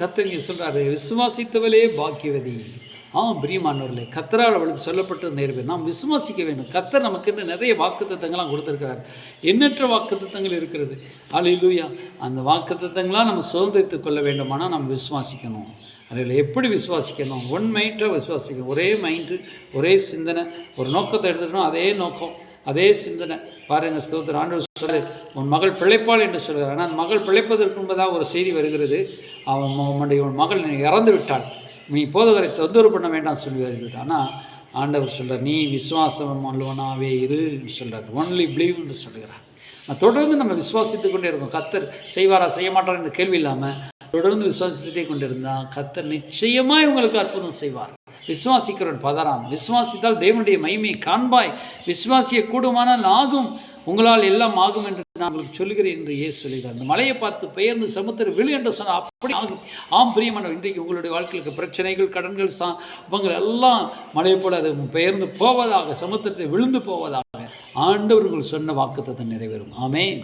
கர்த்தர் இங்கே சொல்கிறாரு, விசுவாசித்தவளே பாக்கியவதி. பிரியமானவர்களே, கர்த்தரால் அவளுக்கு சொல்லப்பட்ட நேர்வு நாம் விசுவாசிக்க வேண்டும். கர்த்தர் நமக்கு நிறைய வாக்குத்தத்தங்கள்லாம் கொடுத்துருக்கிறார். எண்ணற்ற வாக்குத்தத்தங்கள் இருக்கிறது. அல்லேலூயா. அந்த வாக்குத்தத்தங்களாம் நம்ம சுதந்திரித்துக் கொள்ள வேண்டுமானால் நம்ம விசுவாசிக்கணும். அதில் எப்படி விசுவாசிக்கணும்? ஒன் மைண்டாக விசுவாசிக்கணும். ஒரே மைண்டு, ஒரே சிந்தனை, ஒரு நோக்கத்தை எடுத்துக்கணும். அதே நோக்கம், அதே சிந்தனை. பாருங்கள், ஸ்தோத்திரம். ஆண்டவர் சொல்ல, உன் மகள் பிழைப்பாள் என்று சொல்கிறார். ஆனால் அந்த மகள் பிழைப்பதற்கு முன்பதாக ஒரு செய்தி வருகிறது. உன் மகள் இறந்து விட்டாள், நீ போதகரை தொந்தரவு பண்ண வேண்டாம் சொல்லி வருகிறது. ஆனால் ஆண்டவர் சொல்கிறார், நீ விசுவாசம் உள்ளவனாகவே இரு என்று சொல்கிறார். ஒன்லி பிலீவ் என்று சொல்கிறார். தொடர்ந்து நம்ம விசுவாசித்து கொண்டே இருக்கோம். கர்த்தர் செய்வாரா செய்ய மாட்டார் என்ற கேள்வி இல்லாமல் தொடர்ந்து விசுவாசித்துட்டே கொண்டிருந்தால் கர்த்தர் நிச்சயமாக உங்களுக்கு அற்புதம் செய்வார். விசுவாசிக்கிறவன் பதறான். விசுவாசித்தால் தேவனுடைய மகிமையை காண்பாய். விசுவாசிய கூடுமானால் ஆகும், உங்களால் எல்லாம் ஆகும் என்று நான் உங்களுக்கு சொல்கிறேன் என்று இயேசு சொல்கிறார். அந்த மலையை பார்த்து பெயர்ந்து சமுத்திரம் விழு என்று சொன்னால் அப்படி ஆகும். பிரியமானவர், இன்றைக்கு உங்களுடைய வாழ்க்கையில் பிரச்சனைகள், கடன்கள், உங்கள் எல்லாம் மலையை போல அது பெயர்ந்து போவதாக, சமுத்திரத்தை விழுந்து போவதாக ஆண்டவர் சொன்ன வாக்குத்தத்தம் நிறைவேறும். ஆமென்.